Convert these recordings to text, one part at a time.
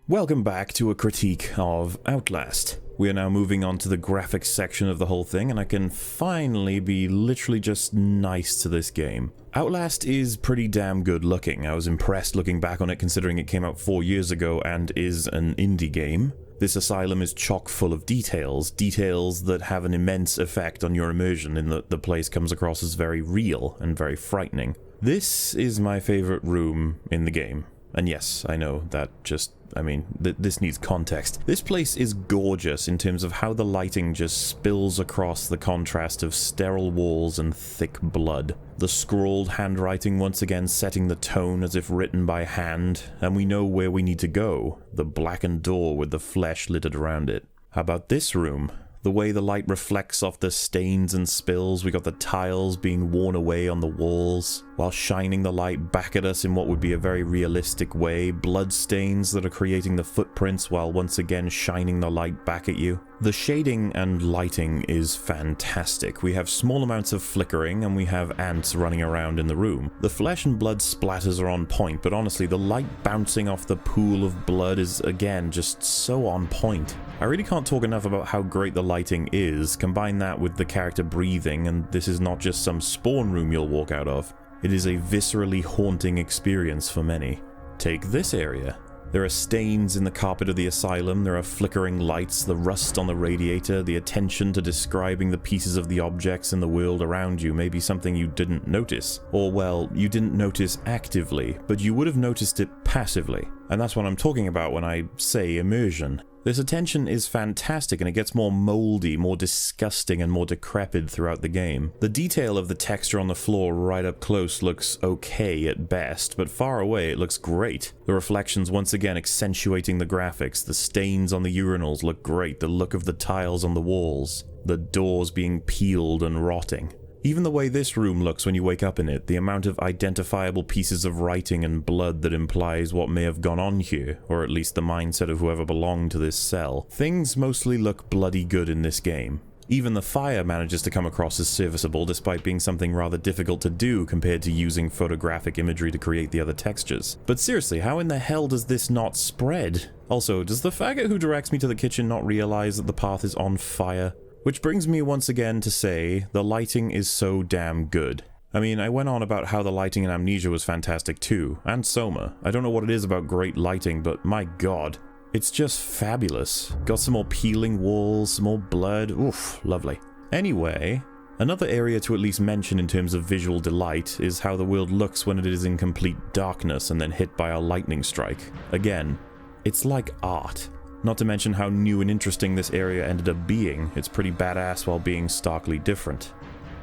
Welcome back to a critique of Outlast. We are now moving on to the graphics section of the whole thing, and I can finally be literally just nice to this game. Outlast is pretty damn good looking. I was impressed looking back on it considering it came out 4 years ago and is an indie game. This asylum is chock full of details that have an immense effect on your immersion in that the place comes across as very real and very frightening. This is my favorite room in the game. And yes, I know that this needs context. This place is gorgeous in terms of how the lighting just spills across the contrast of sterile walls and thick blood. The scrawled handwriting once again setting the tone as if written by hand, and we know where we need to go, the blackened door with the flesh littered around it. How about this room? The way the light reflects off the stains and spills, we got the tiles being worn away on the walls, while shining the light back at us in what would be a very realistic way, blood stains that are creating the footprints while once again shining the light back at you. The shading and lighting is fantastic. We have small amounts of flickering and we have ants running around in the room. The flesh and blood splatters are on point, but honestly the light bouncing off the pool of blood is again just so on point. I really can't talk enough about how great the lighting is. Combine that with the character breathing and this is not just some spawn room you'll walk out of. It is a viscerally haunting experience for many. Take this area. There are stains in the carpet of the asylum, there are flickering lights, the rust on the radiator, the attention to describing the pieces of the objects in the world around you may be something you didn't notice. Or, well, you didn't notice actively, but you would have noticed it passively. And that's what I'm talking about when I say immersion. This attention is fantastic and it gets more moldy, more disgusting and more decrepit throughout the game. The detail of the texture on the floor right up close looks okay at best, but far away it looks great. The reflections once again accentuating the graphics, the stains on the urinals look great, the look of the tiles on the walls, the doors being peeled and rotting. Even the way this room looks when you wake up in it, the amount of identifiable pieces of writing and blood that implies what may have gone on here, or at least the mindset of whoever belonged to this cell. Things mostly look bloody good in this game. Even the fire manages to come across as serviceable despite being something rather difficult to do compared to using photographic imagery to create the other textures. But seriously, how in the hell does this not spread? Also, does the faggot who directs me to the kitchen not realize that the path is on fire? Which brings me once again to say, the lighting is so damn good. I mean, I went on about how the lighting in Amnesia was fantastic too, and Soma. I don't know what it is about great lighting, but my god, it's just fabulous. Got some more peeling walls, some more blood, oof, lovely. Anyway, another area to at least mention in terms of visual delight is how the world looks when it is in complete darkness and then hit by a lightning strike. Again, it's like art. Not to mention how new and interesting this area ended up being. It's pretty badass while being starkly different.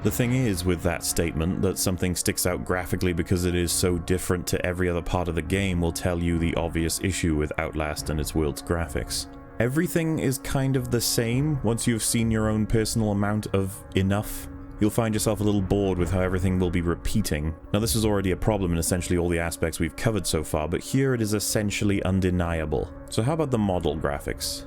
The thing is with that statement that something sticks out graphically because it is so different to every other part of the game will tell you the obvious issue with Outlast and its world's graphics. Everything is kind of the same once you've seen your own personal amount of enough. You'll find yourself a little bored with how everything will be repeating. Now this is already a problem in essentially all the aspects we've covered so far, but here it is essentially undeniable. So how about the model graphics?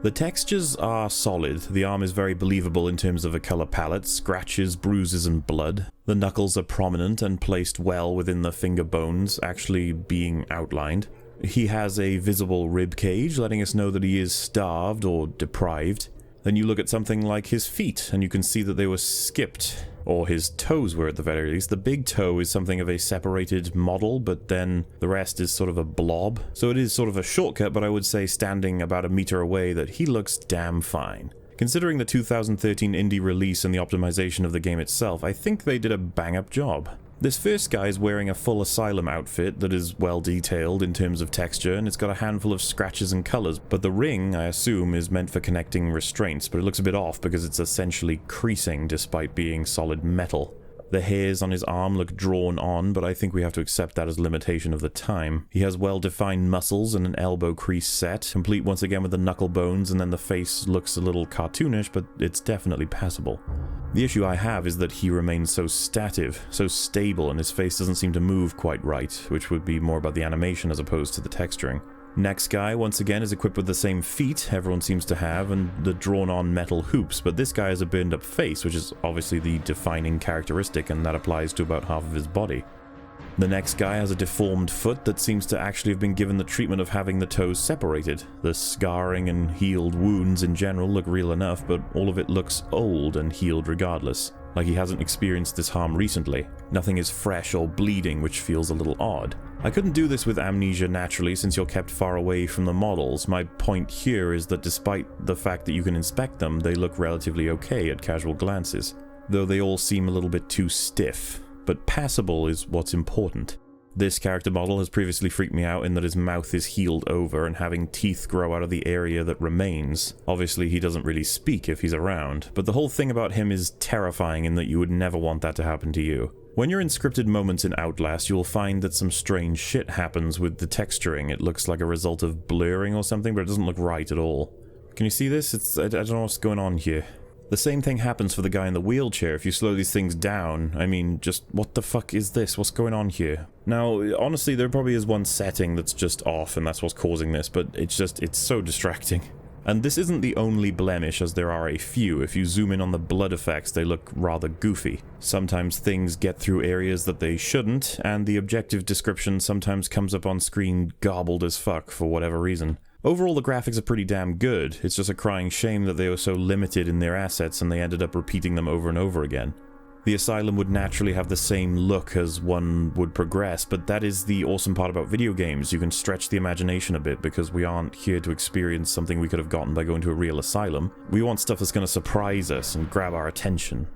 The textures are solid, the arm is very believable in terms of a color palette, scratches, bruises and blood. The knuckles are prominent and placed well within the finger bones, actually being outlined. He has a visible rib cage, letting us know that he is starved or deprived. Then you look at something like his feet, and you can see that they were skipped, or his toes were at the very least. The big toe is something of a separated model, but then the rest is sort of a blob. So it is sort of a shortcut, but I would say standing about a meter away that he looks damn fine. Considering the 2013 indie release and the optimization of the game itself, I think they did a bang-up job. This first guy is wearing a full asylum outfit that is well detailed in terms of texture, and it's got a handful of scratches and colors, but the ring, I assume, is meant for connecting restraints, but it looks a bit off because it's essentially creasing despite being solid metal. The hairs on his arm look drawn on, but I think we have to accept that as a limitation of the time. He has well-defined muscles and an elbow crease set, complete once again with the knuckle bones, and then the face looks a little cartoonish, but it's definitely passable. The issue I have is that he remains so stative, so stable, and his face doesn't seem to move quite right, which would be more about the animation as opposed to the texturing. Next guy, once again, is equipped with the same feet everyone seems to have, and the drawn-on metal hoops, but this guy has a burned-up face, which is obviously the defining characteristic, and that applies to about half of his body. The next guy has a deformed foot that seems to actually have been given the treatment of having the toes separated. The scarring and healed wounds in general look real enough, but all of it looks old and healed regardless, like he hasn't experienced this harm recently. Nothing is fresh or bleeding, which feels a little odd. I couldn't do this with Amnesia naturally since you're kept far away from the models. My point here is that despite the fact that you can inspect them, they look relatively okay at casual glances, though they all seem a little bit too stiff. But passable is what's important. This character model has previously freaked me out in that his mouth is healed over and having teeth grow out of the area that remains. Obviously he doesn't really speak if he's around, but the whole thing about him is terrifying in that you would never want that to happen to you. When you're in scripted moments in Outlast, you'll find that some strange shit happens with the texturing. It looks like a result of blurring or something, but it doesn't look right at all. Can you see this? I don't know what's going on here. The same thing happens for the guy in the wheelchair. If you slow these things down, I mean, just what the fuck is this? What's going on here? Now, honestly, there probably is one setting that's just off and that's what's causing this, but it's so distracting. And this isn't the only blemish, as there are a few. If you zoom in on the blood effects, they look rather goofy. Sometimes things get through areas that they shouldn't, and the objective description sometimes comes up on screen garbled as fuck for whatever reason. Overall, the graphics are pretty damn good. It's just a crying shame that they were so limited in their assets and they ended up repeating them over and over again. The asylum would naturally have the same look as one would progress, but that is the awesome part about video games. You can stretch the imagination a bit because we aren't here to experience something we could have gotten by going to a real asylum. We want stuff that's going to surprise us and grab our attention.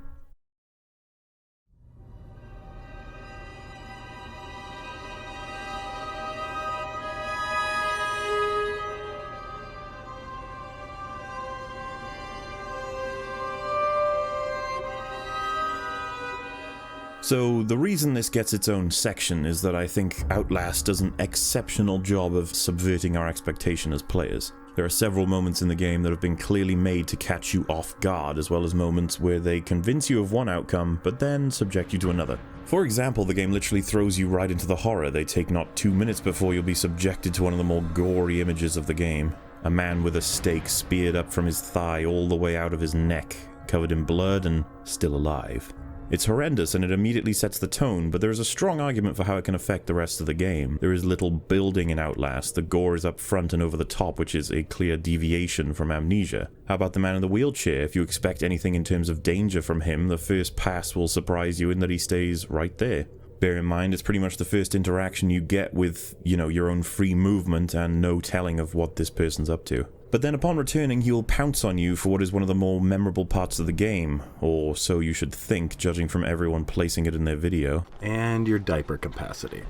So the reason this gets its own section is that I think Outlast does an exceptional job of subverting our expectation as players. There are several moments in the game that have been clearly made to catch you off guard, as well as moments where they convince you of one outcome, but then subject you to another. For example, the game literally throws you right into the horror. They take not 2 minutes before you'll be subjected to one of the more gory images of the game. A man with a stake speared up from his thigh all the way out of his neck, covered in blood and still alive. It's horrendous and it immediately sets the tone, but there is a strong argument for how it can affect the rest of the game. There is little building in Outlast. The gore is up front and over the top, which is a clear deviation from Amnesia. How about the man in the wheelchair? If you expect anything in terms of danger from him, the first pass will surprise you in that he stays right there. Bear in mind, it's pretty much the first interaction you get with, your own free movement and no telling of what this person's up to. But then upon returning, he will pounce on you for what is one of the more memorable parts of the game, or so you should think, judging from everyone placing it in their video. And your diaper capacity.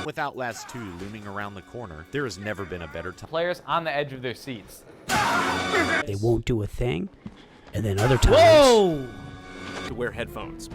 With Outlast 2 looming around the corner, there has never been a better time. Players on the edge of their seats. They won't do a thing, and then other times... Whoa! To wear headphones.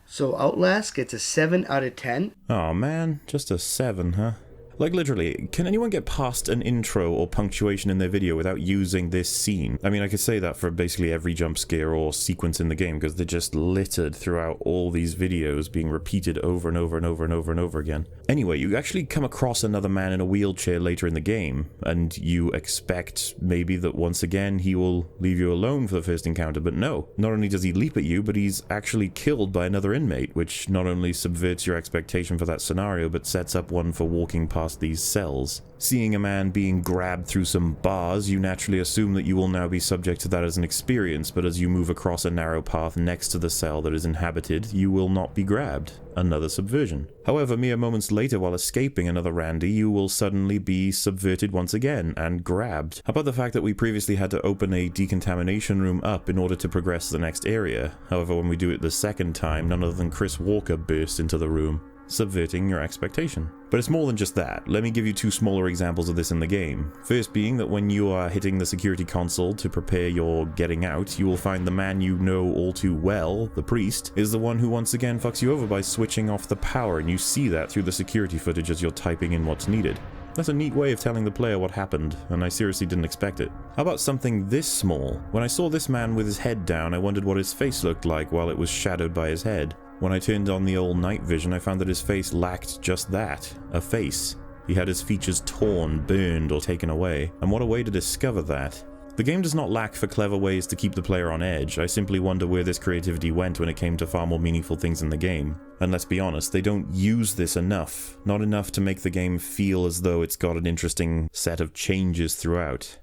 So Outlast gets a 7 out of 10. Oh man, just a 7, huh? Like literally, can anyone get past an intro or punctuation in their video without using this scene? I mean, I could say that for basically every jump scare or sequence in the game, because they're just littered throughout all these videos being repeated over and over and over and over and over again. Anyway, you actually come across another man in a wheelchair later in the game, and you expect maybe that once again he will leave you alone for the first encounter, but no. Not only does he leap at you, but he's actually killed by another inmate, which not only subverts your expectation for that scenario, but sets up one for walking past these cells. Seeing a man being grabbed through some bars, you naturally assume that you will now be subject to that as an experience, but as you move across a narrow path next to the cell that is inhabited, you will not be grabbed. Another subversion. However, mere moments later, while escaping another Randy, you will suddenly be subverted once again and grabbed. How about the fact that we previously had to open a decontamination room up in order to progress to the next area? However, when we do it the second time, none other than Chris Walker bursts into the room, subverting your expectation. But it's more than just that. Let me give you two smaller examples of this in the game. First being that when you are hitting the security console to prepare your getting out, you will find the man you know all too well, the priest, is the one who once again fucks you over by switching off the power, and you see that through the security footage as you're typing in what's needed. That's a neat way of telling the player what happened, and I seriously didn't expect it. How about something this small? When I saw this man with his head down, I wondered what his face looked like while it was shadowed by his head. When I turned on the old night vision, I found that his face lacked just that, a face. He had his features torn, burned, or taken away, and what a way to discover that. The game does not lack for clever ways to keep the player on edge. I simply wonder where this creativity went when it came to far more meaningful things in the game. And let's be honest, they don't use this enough. Not enough to make the game feel as though it's got an interesting set of changes throughout.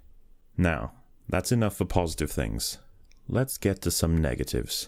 Now, that's enough for positive things. Let's get to some negatives.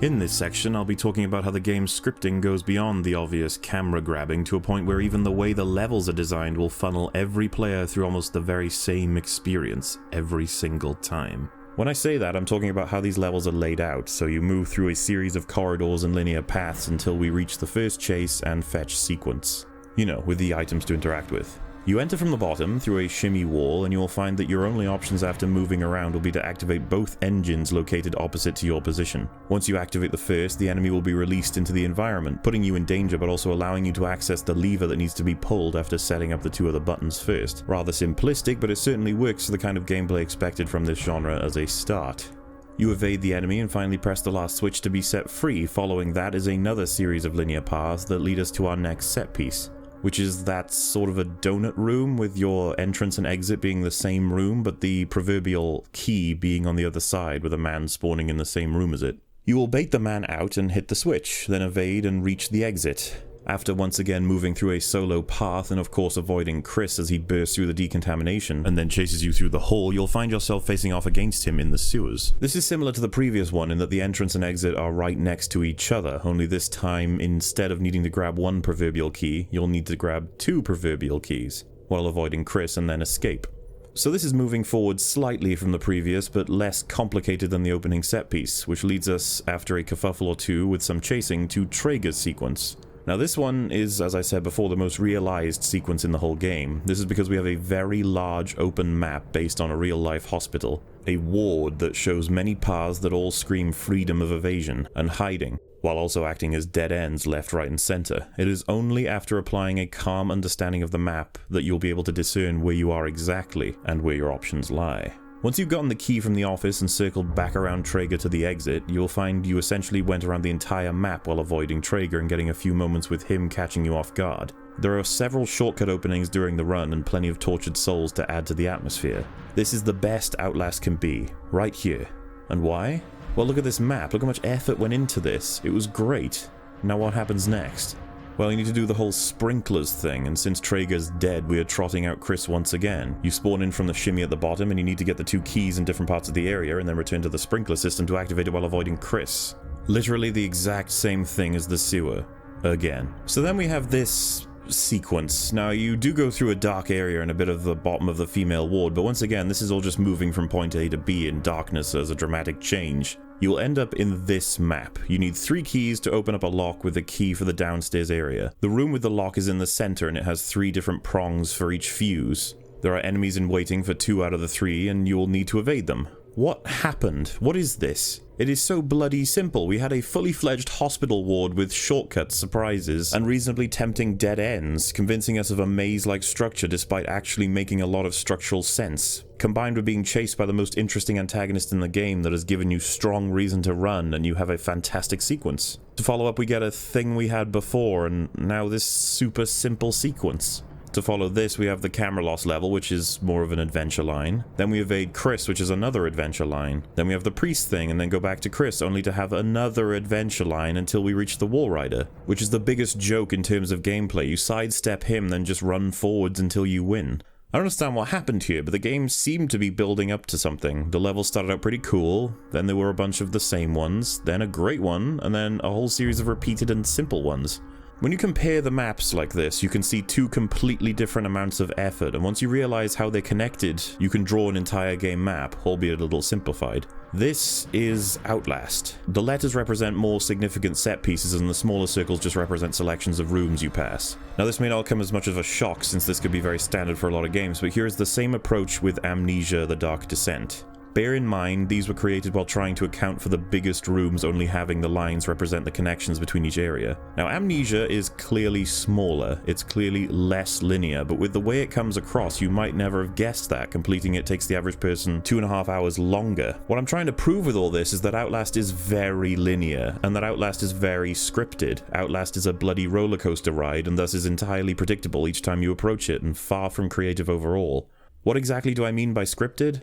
In this section, I'll be talking about how the game's scripting goes beyond the obvious camera grabbing to a point where even the way the levels are designed will funnel every player through almost the very same experience every single time. When I say that, I'm talking about how these levels are laid out, so you move through a series of corridors and linear paths until we reach the first chase and fetch sequence. You know, with the items to interact with. You enter from the bottom through a shimmy wall, and you'll find that your only options after moving around will be to activate both engines located opposite to your position. Once you activate the first, the enemy will be released into the environment, putting you in danger but also allowing you to access the lever that needs to be pulled after setting up the two other buttons first. Rather simplistic, but it certainly works for the kind of gameplay expected from this genre as a start. You evade the enemy and finally press the last switch to be set free. Following that is another series of linear paths that lead us to our next set piece, which is that sort of a donut room with your entrance and exit being the same room, but the proverbial key being on the other side with a man spawning in the same room as it. You will bait the man out and hit the switch, then evade and reach the exit. After once again moving through a solo path and of course avoiding Chris as he bursts through the decontamination and then chases you through the hole, you'll find yourself facing off against him in the sewers. This is similar to the previous one in that the entrance and exit are right next to each other, only this time instead of needing to grab one proverbial key, you'll need to grab two proverbial keys, while avoiding Chris and then escape. So this is moving forward slightly from the previous, but less complicated than the opening set piece, which leads us, after a kerfuffle or two with some chasing, to Traeger's sequence. Now this one is, as I said before, the most realized sequence in the whole game. This is because we have a very large open map based on a real-life hospital, a ward that shows many paths that all scream freedom of evasion and hiding, while also acting as dead ends left, right, and center. It is only after applying a calm understanding of the map that you'll be able to discern where you are exactly and where your options lie. Once you've gotten the key from the office and circled back around Traeger to the exit, you'll find you essentially went around the entire map while avoiding Traeger and getting a few moments with him catching you off guard. There are several shortcut openings during the run and plenty of tortured souls to add to the atmosphere. This is the best Outlast can be, right here. And why? Well, look at this map, look how much effort went into this. It was great. Now what happens next? Well, you need to do the whole sprinklers thing, and since Traeger's dead, we are trotting out Chris once again. You spawn in from the shimmy at the bottom, and you need to get the two keys in different parts of the area, and then return to the sprinkler system to activate it while avoiding Chris. Literally the exact same thing as the sewer. Again. So then we have this sequence. Now, you do go through a dark area and a bit of the bottom of the female ward, but once again, this is all just moving from point A to B in darkness as a dramatic change. You'll end up in this map. You need 3 keys to open up a lock with a key for the downstairs area. The room with the lock is in the center and it has 3 different prongs for each fuse. There are enemies in waiting for 2 out of the 3 and you'll need to evade them. What happened? What is this? It is so bloody simple. We had a fully fledged hospital ward with shortcuts, surprises, and reasonably tempting dead ends, convincing us of a maze-like structure despite actually making a lot of structural sense, combined with being chased by the most interesting antagonist in the game that has given you strong reason to run, and you have a fantastic sequence. To follow up, we get a thing we had before, and now this super simple sequence. To follow this, we have the camera loss level, which is more of an adventure line. Then we evade Chris, which is another adventure line. Then we have the priest thing, and then go back to Chris, only to have another adventure line until we reach the wall rider, which is the biggest joke in terms of gameplay. You sidestep him, then just run forwards until you win. I don't understand what happened here, but the game seemed to be building up to something. The levels started out pretty cool, then there were a bunch of the same ones, then a great one, and then a whole series of repeated and simple ones. When you compare the maps like this, you can see 2 completely different amounts of effort, and once you realize how they're connected, you can draw an entire game map, albeit a little simplified. This is Outlast. The letters represent more significant set pieces, and the smaller circles just represent selections of rooms you pass. Now, this may not come as much of a shock, since this could be very standard for a lot of games, but here is the same approach with Amnesia: The Dark Descent. Bear in mind, these were created while trying to account for the biggest rooms only having the lines represent the connections between each area. Now, Amnesia is clearly smaller, it's clearly less linear, but with the way it comes across, you might never have guessed that. Completing it takes the average person 2.5 hours longer. What I'm trying to prove with all this is that Outlast is very linear, and that Outlast is very scripted. Outlast is a bloody roller coaster ride, and thus is entirely predictable each time you approach it, and far from creative overall. What exactly do I mean by scripted?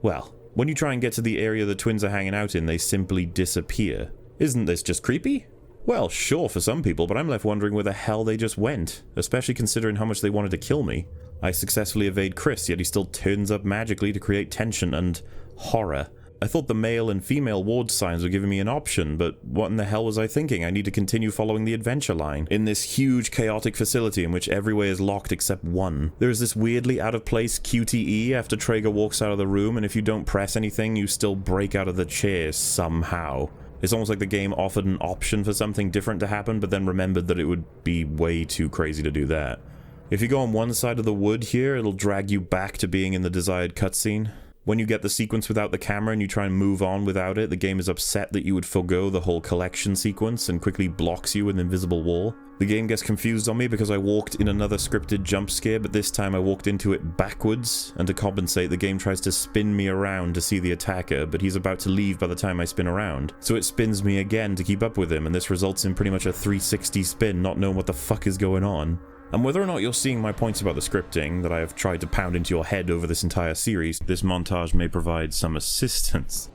Well, when you try and get to the area the twins are hanging out in, they simply disappear. Isn't this just creepy? Well, sure for some people, but I'm left wondering where the hell they just went, especially considering how much they wanted to kill me. I successfully evade Chris, yet he still turns up magically to create tension and horror. I thought the male and female ward signs were giving me an option, but what in the hell was I thinking? I need to continue following the adventure line in this huge chaotic facility in which every way is locked except one. There is this weirdly out of place QTE after Traeger walks out of the room, and if you don't press anything, you still break out of the chair somehow. It's almost like the game offered an option for something different to happen, but then remembered that it would be way too crazy to do that. If you go on one side of the wood here, it'll drag you back to being in the desired cutscene. When you get the sequence without the camera and you try and move on without it, the game is upset that you would forgo the whole collection sequence and quickly blocks you with an invisible wall. The game gets confused on me because I walked in another scripted jump scare, but this time I walked into it backwards, and to compensate, the game tries to spin me around to see the attacker, but he's about to leave by the time I spin around. So it spins me again to keep up with him, and this results in pretty much a 360 spin, not knowing what the fuck is going on. And whether or not you're seeing my points about the scripting that I have tried to pound into your head over this entire series, this montage may provide some assistance.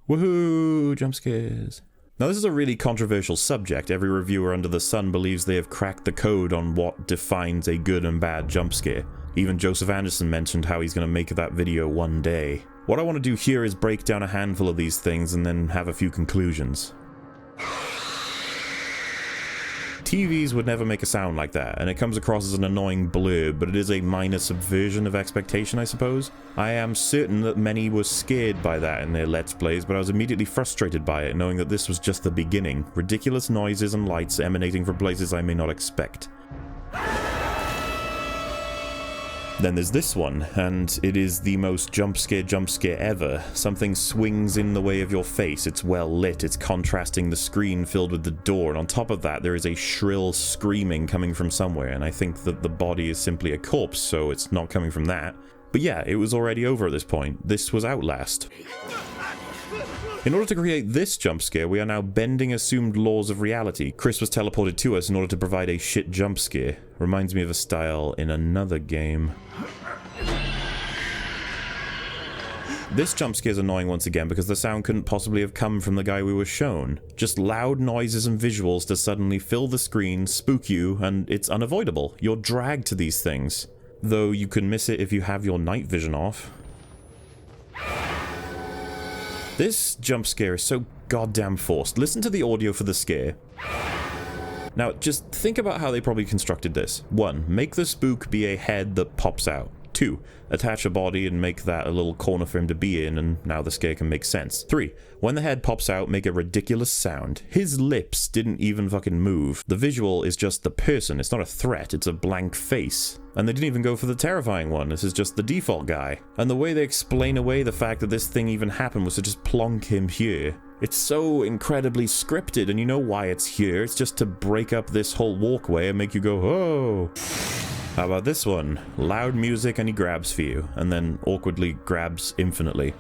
Woohoo! Jump scares. Now this is a really controversial subject. Every reviewer under the sun believes they have cracked the code on what defines a good and bad jump scare. Even Joseph Anderson mentioned how he's going to make that video one day. What I want to do here is break down a handful of these things and then have a few conclusions. TVs would never make a sound like that, and it comes across as an annoying blurb, but it is a minor subversion of expectation, I suppose. I am certain that many were scared by that in their Let's Plays, but I was immediately frustrated by it, knowing that this was just the beginning. Ridiculous noises and lights emanating from places I may not expect. Then there's this one, and it is the most jump scare ever. Something swings in the way of your face, it's well lit, it's contrasting the screen filled with the door, and on top of that there is a shrill screaming coming from somewhere, and I think that the body is simply a corpse, so it's not coming from that. But yeah, it was already over at this point. This was Outlast. In order to create this jump scare, we are now bending assumed laws of reality. Chris was teleported to us in order to provide a shit jump scare. Reminds me of a style in another game. This jump scare is annoying once again because the sound couldn't possibly have come from the guy we were shown. Just loud noises and visuals to suddenly fill the screen, spook you, and it's unavoidable. You're dragged to these things. Though you can miss it if you have your night vision off. This jump scare is so goddamn forced. Listen to the audio for the scare. Now, just think about how they probably constructed this. 1. Make the spook be a head that pops out. 2. Attach a body and make that a little corner for him to be in, and now the scare can make sense. 3. When the head pops out, make a ridiculous sound. His lips didn't even fucking move. The visual is just the person. It's not a threat, it's a blank face. And they didn't even go for the terrifying one. This is just the default guy. And the way they explain away the fact that this thing even happened was to just plonk him here. It's so incredibly scripted, and you know why it's here. It's just to break up this whole walkway and make you go, oh. How about this one? Loud music and he grabs for you, and then awkwardly grabs infinitely.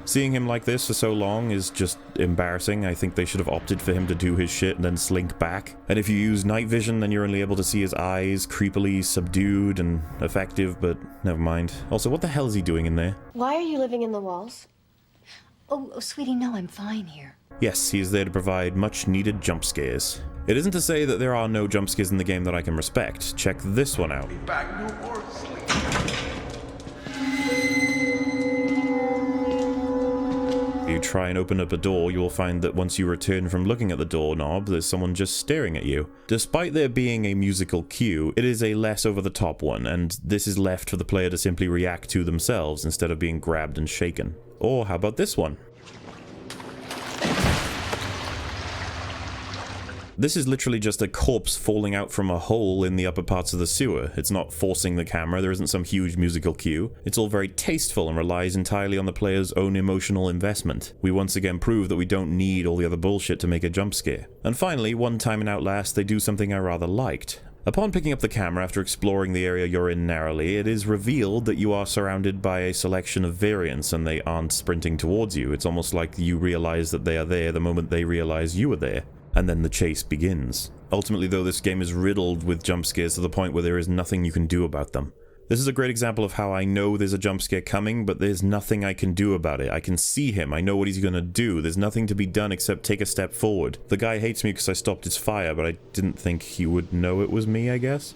Seeing him like this for so long is just embarrassing. I think they should have opted for him to do his shit and then slink back. And if you use night vision, then you're only able to see his eyes creepily subdued and effective, but never mind. Also, what the hell is he doing in there? Why are you living in the walls? Oh, sweetie, no, I'm fine here. Yes, he is there to provide much needed jump scares. It isn't to say that there are no jump scares in the game that I can respect. Check this one out. If you try and open up a door, you will find that once you return from looking at the doorknob, there's someone just staring at you. Despite there being a musical cue, it is a less over-the-top one, and this is left for the player to simply react to themselves instead of being grabbed and shaken. Or how about this one? This is literally just a corpse falling out from a hole in the upper parts of the sewer. It's not forcing the camera, there isn't some huge musical cue. It's all very tasteful and relies entirely on the player's own emotional investment. We once again prove that we don't need all the other bullshit to make a jump scare. And finally, one time in Outlast, they do something I rather liked. Upon picking up the camera after exploring the area you're in narrowly, it is revealed that you are surrounded by a selection of variants and they aren't sprinting towards you. It's almost like you realize that they are there the moment they realize you are there. And then the chase begins. Ultimately though, this game is riddled with jump scares to the point where there is nothing you can do about them. This is a great example of how I know there's a jump scare coming, but there's nothing I can do about it. I can see him, I know what he's gonna do, there's nothing to be done except take a step forward. The guy hates me because I stopped his fire, but I didn't think he would know it was me, I guess?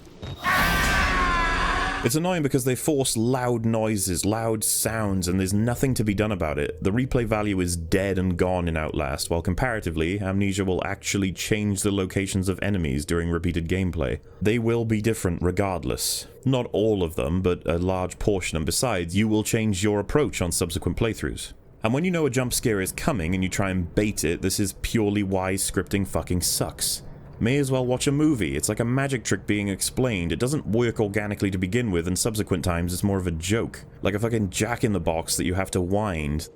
It's annoying because they force loud noises, loud sounds, and there's nothing to be done about it. The replay value is dead and gone in Outlast, while comparatively, Amnesia will actually change the locations of enemies during repeated gameplay. They will be different regardless. Not all of them, but a large portion, and besides, you will change your approach on subsequent playthroughs. And when you know a jump scare is coming and you try and bait it, this is purely why scripting fucking sucks. May as well watch a movie. It's like a magic trick being explained. It doesn't work organically to begin with, and subsequent times it's more of a joke. Like a fucking jack-in-the-box that you have to wind.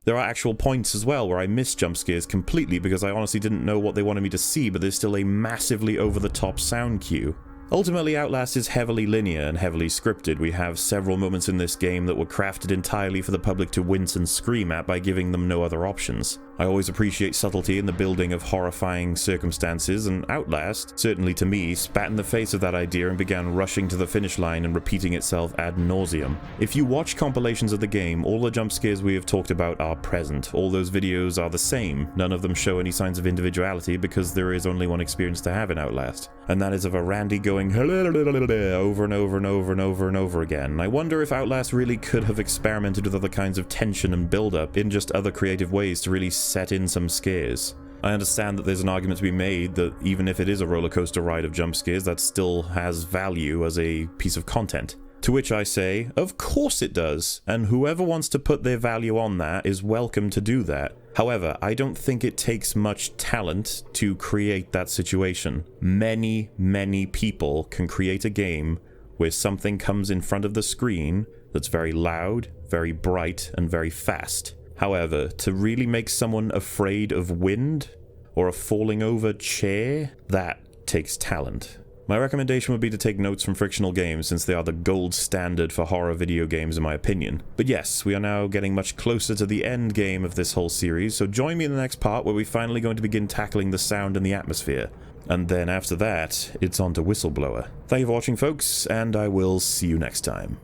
There are actual points as well where I miss jump scares completely because I honestly didn't know what they wanted me to see, but there's still a massively over-the-top sound cue. Ultimately, Outlast is heavily linear and heavily scripted. We have several moments in this game that were crafted entirely for the public to wince and scream at by giving them no other options. I always appreciate subtlety in the building of horrifying circumstances, and Outlast, certainly to me, spat in the face of that idea and began rushing to the finish line and repeating itself ad nauseum. If you watch compilations of the game, all the jump scares we have talked about are present. All those videos are the same. None of them show any signs of individuality because there is only one experience to have in Outlast, and that is of a Randy going over and over and over and over and over again. I wonder if Outlast really could have experimented with other kinds of tension and build-up in just other creative ways to really set in some scares. I understand that there's an argument to be made that even if it is a roller coaster ride of jump scares, that still has value as a piece of content. To which I say, of course it does, and whoever wants to put their value on that is welcome to do that. However, I don't think it takes much talent to create that situation. Many, many people can create a game where something comes in front of the screen that's very loud, very bright, and very fast. However, to really make someone afraid of wind or a falling over chair, that takes talent. My recommendation would be to take notes from frictional games, since they are the gold standard for horror video games in my opinion. But yes, we are now getting much closer to the end game of this whole series, so join me in the next part where we're finally going to begin tackling the sound and the atmosphere. And then after that, it's on to Whistleblower. Thank you for watching, folks, and I will see you next time.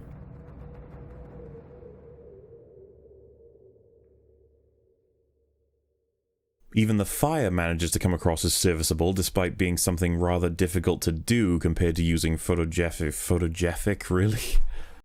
Even the fire manages to come across as serviceable, despite being something rather difficult to do compared to using photographic, really?